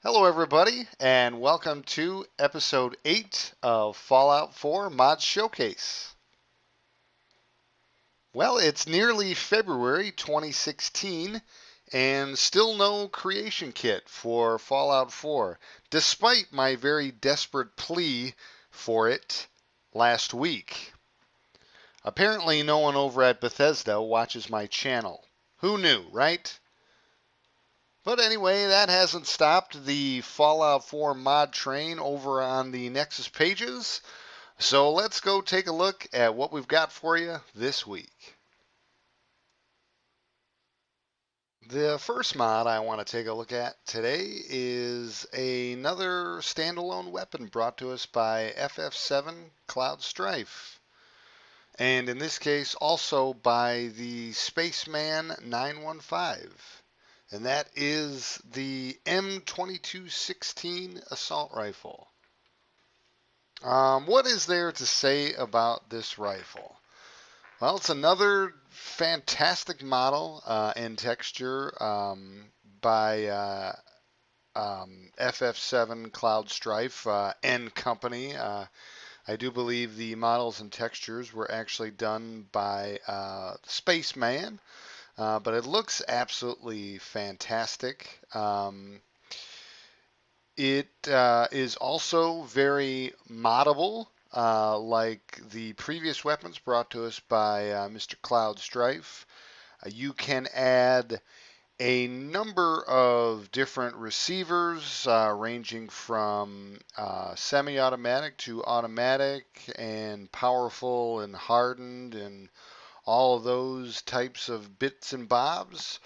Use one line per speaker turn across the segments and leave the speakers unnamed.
Hello, everybody, and welcome to episode 8 of Fallout 4 Mod Showcase. Well, it's nearly February 2016, and still no creation kit for Fallout 4, despite my very desperate plea for it last week. Apparently, no one over at Bethesda watches my channel. Who knew, right? But anyway, that hasn't stopped the Fallout 4 mod train over on the Nexus pages. So let's go take a look at what we've got for you this week. The first mod I want to take a look at today is another standalone weapon brought to us by FF7 Cloud Strife. And in this case, also by the Spaceman 915. And that is the M22 Assault Rifle. What is there to say about this rifle? Well, it's another fantastic model and texture by FF7 Cloud Strife and Company. I do believe the models and textures were actually done by Spaceman. But it looks absolutely fantastic. It is also very moddable, like the previous weapons brought to us by Mr. Cloud Strife. You can add a number of different receivers, ranging from semi-automatic to automatic and powerful and hardened and all of those types of bits and bobs.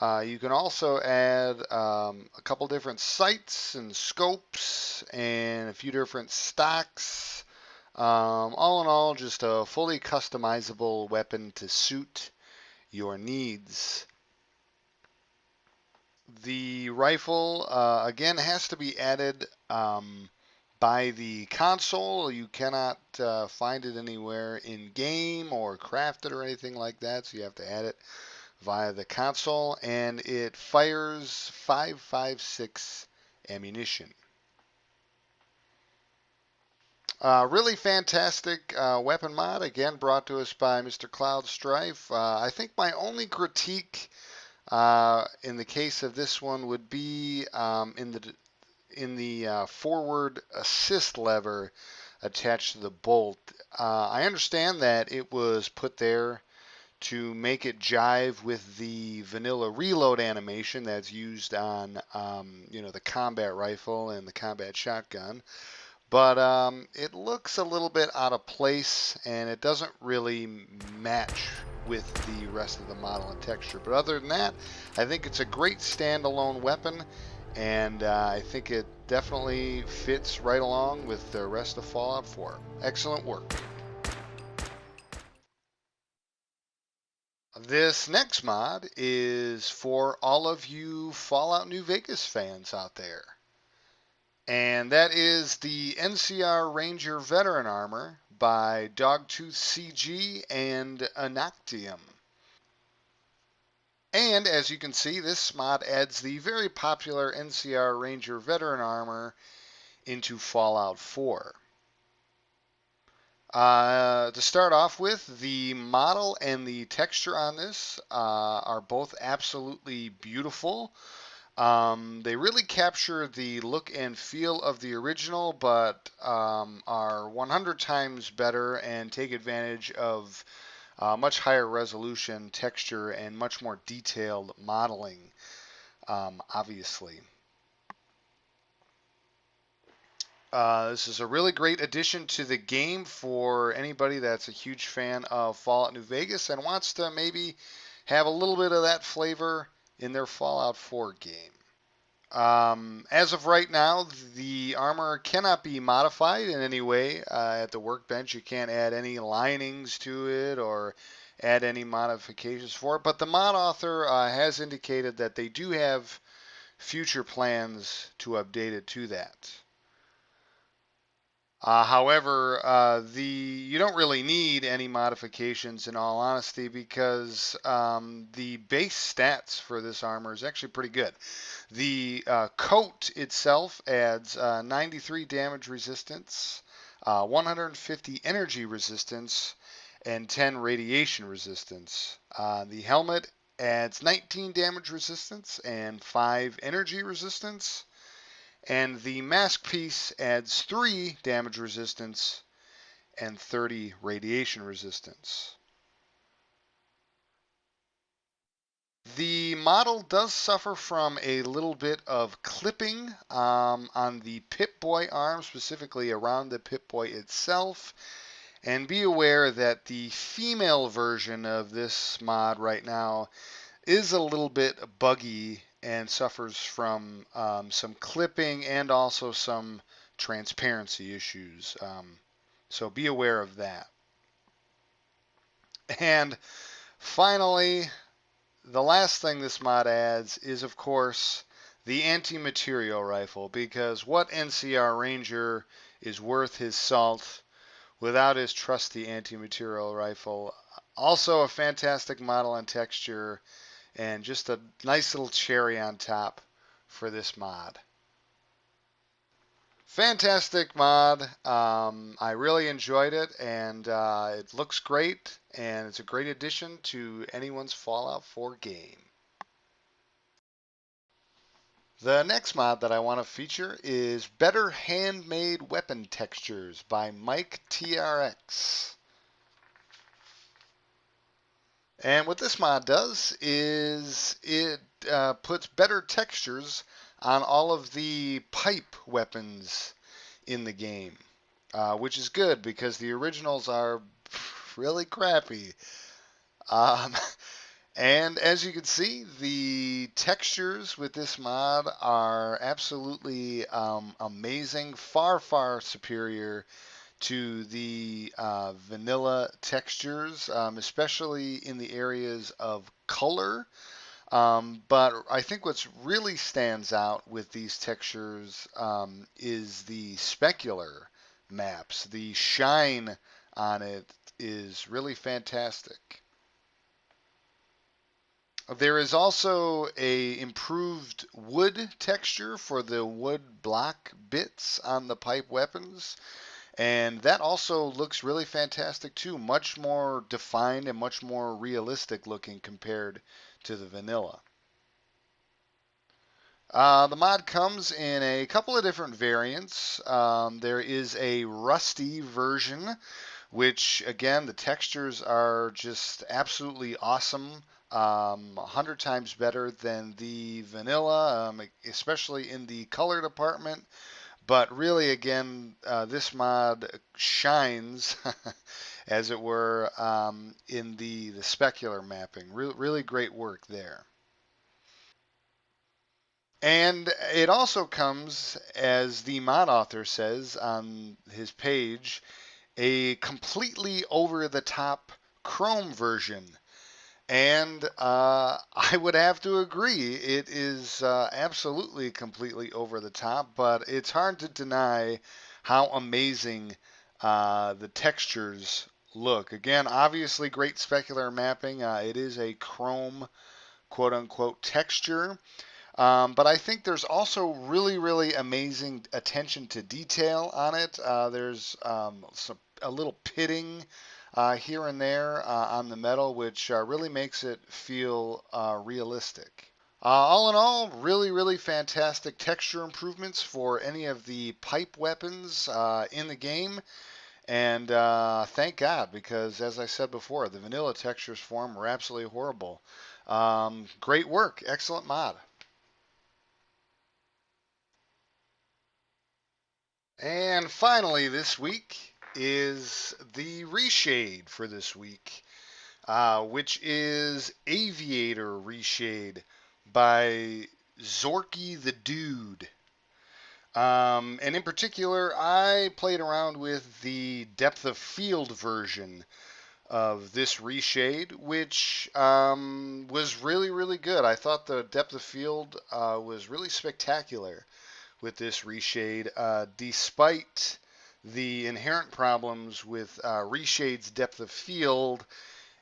You can also add a couple different sights and scopes and a few different stocks. All in all, just a fully customizable weapon to suit your needs. The rifle, again, has to be added by the console. You cannot find it anywhere in game or craft it or anything like that, so you have to add it via the console, and it fires 5.56 ammunition. Really fantastic weapon mod, again brought to us by Mr. Cloud Strife. I think my only critique in the case of this one would be in the forward assist lever attached to the bolt. I understand that it was put there to make it jive with the vanilla reload animation that's used on the combat rifle and the combat shotgun. But it looks a little bit out of place, and it doesn't really match with the rest of the model and texture. But other than that, I think it's a great standalone weapon, and I think it definitely fits right along with the rest of Fallout 4. Excellent work. This next mod is for all of you Fallout New Vegas fans out there. And that is the NCR Ranger Veteran Armor by DogtoothCG and Unoctium. And as you can see, this mod adds the very popular NCR Ranger Veteran Armor into Fallout 4. To start off with, the model and the texture on this are both absolutely beautiful. They really capture the look and feel of the original, but are 100 times better and take advantage of much higher resolution texture and much more detailed modeling, obviously. This is a really great addition to the game for anybody that's a huge fan of Fallout New Vegas and wants to maybe have a little bit of that flavor in their Fallout 4 game. As of right now, the armor cannot be modified in any way at the workbench. You can't add any linings to it or add any modifications for it, but the mod author has indicated that they do have future plans to update it to that. However, you don't really need any modifications in all honesty because the base stats for this armor is actually pretty good. The coat itself adds 93 damage resistance, 150 energy resistance, and 10 radiation resistance. The helmet adds 19 damage resistance and 5 energy resistance. And the mask piece adds 3 damage resistance and 30 radiation resistance. The model does suffer from a little bit of clipping on the Pip-Boy arm, specifically around the Pip-Boy itself. And be aware that the female version of this mod right now is a little bit buggy and suffers from some clipping and also some transparency issues. So be aware of that. And finally, the last thing this mod adds is, of course, the anti-material rifle, because what NCR Ranger is worth his salt without his trusty anti-material rifle? Also a fantastic model and texture, and just a nice little cherry on top for this mod. Fantastic mod. I really enjoyed it, and it looks great, and it's a great addition to anyone's Fallout 4 game. The next mod that I want to feature is Better Handmade Weapon Textures by Mike TRX. And what this mod does is it puts better textures on all of the pipe weapons in the game, which is good because the originals are really crappy. Um, and as you can see, the textures with this mod are absolutely amazing, far, far superior to the vanilla textures, especially in the areas of color. But I think what's really stands out with these textures is the specular maps. The shine on it is really fantastic. There is also a improved wood texture for the wood block bits on the pipe weapons. And that also looks really fantastic too, much more defined and much more realistic looking compared to the vanilla. The mod comes in a couple of different variants. There is a rusty version, which again, the textures are just absolutely awesome. 100 times better than the vanilla, especially in the color department. But really, again, this mod shines, as it were, in the specular mapping. Really great work there. And it also comes, as the mod author says on his page, a completely over-the-top Chrome version. And I would have to agree, it is absolutely completely over the top, but it's hard to deny how amazing the textures look. Again, obviously great specular mapping. It is a chrome quote-unquote texture. But I think there's also really amazing attention to detail on it. There's a little pitting here and there on the metal, which really makes it feel realistic. All in all, really fantastic texture improvements for any of the pipe weapons in the game. And thank God, because as I said before, the vanilla textures for them were absolutely horrible. Great work. Excellent mod. And finally, this week is the ReShade for this week, which is Aviator Reshape by ZORKYTHEDUDE. And in particular, I played around with the depth of field version of this ReShade, which was really good. I thought the depth of field was really spectacular with this ReShade, despite the inherent problems with ReShade's depth of field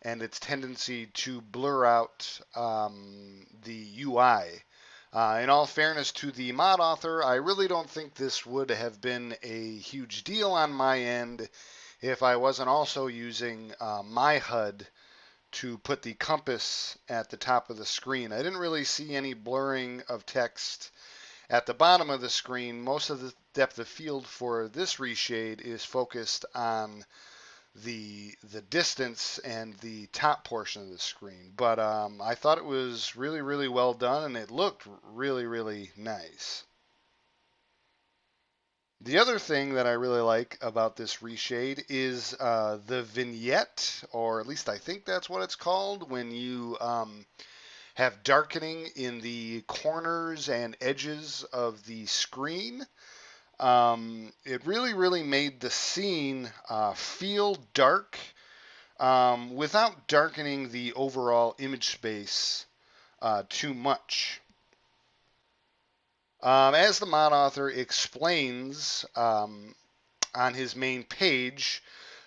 and its tendency to blur out the UI. In all fairness to the mod author, I really don't think this would have been a huge deal on my end if I wasn't also using my HUD to put the compass at the top of the screen. I didn't really see any blurring of text at the bottom of the screen. Most of the depth of field for this reshade is focused on the distance and the top portion of the screen. But I thought it was really, really well done, and it looked really, really nice. The other thing that I really like about this reshade is the vignette, or at least I think that's what it's called, when you have darkening in the corners and edges of the screen. It really, really made the scene feel dark without darkening the overall image space too much. As the mod author explains on his main page,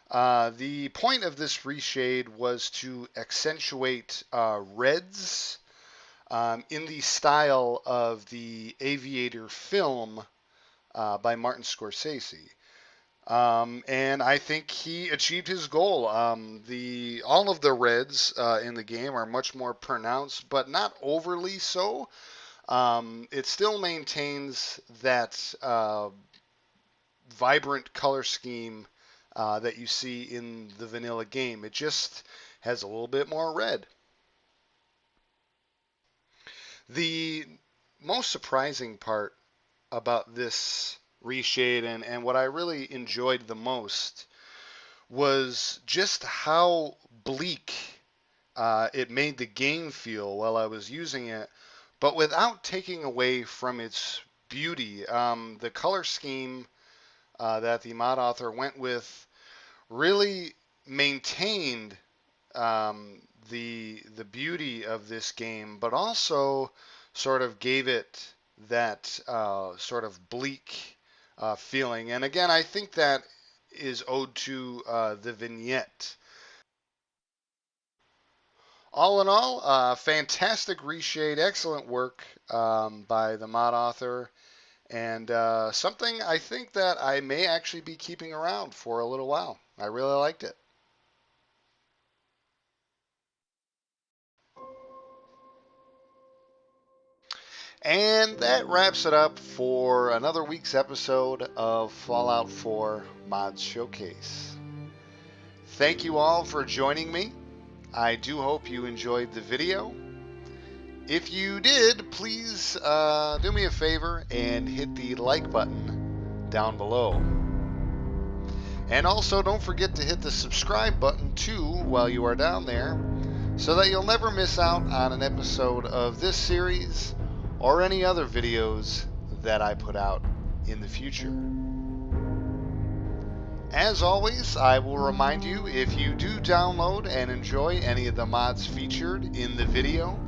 the point of this reshade was to accentuate reds in the style of the Aviator film by Martin Scorsese. And I think he achieved his goal. All of the reds in the game are much more pronounced, but not overly so. It still maintains that vibrant color scheme that you see in the vanilla game. It just has a little bit more red. The most surprising part about this reshade and what I really enjoyed the most was just how bleak it made the game feel while I was using it, but without taking away from its beauty. The color scheme that the mod author went with really maintained the beauty of this game, but also sort of gave it that sort of bleak feeling. And again, I think that is owed to the vignette. All in all, fantastic reshade, excellent work by the mod author, and something I think that I may actually be keeping around for a little while. I really liked it. And that wraps it up for another week's episode of Fallout 4 Mods Showcase. Thank you all for joining me. I do hope you enjoyed the video. If you did, please do me a favor and hit the like button down below. And also don't forget to hit the subscribe button too while you are down there, so that you'll never miss out on an episode of this series or any other videos that I put out in the future. As always, I will remind you, if you do download and enjoy any of the mods featured in the video,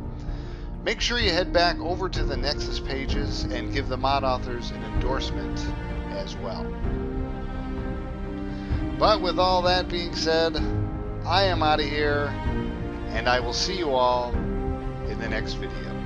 make sure you head back over to the Nexus pages and give the mod authors an endorsement as well. But with all that being said, I am out of here, and I will see you all in the next video.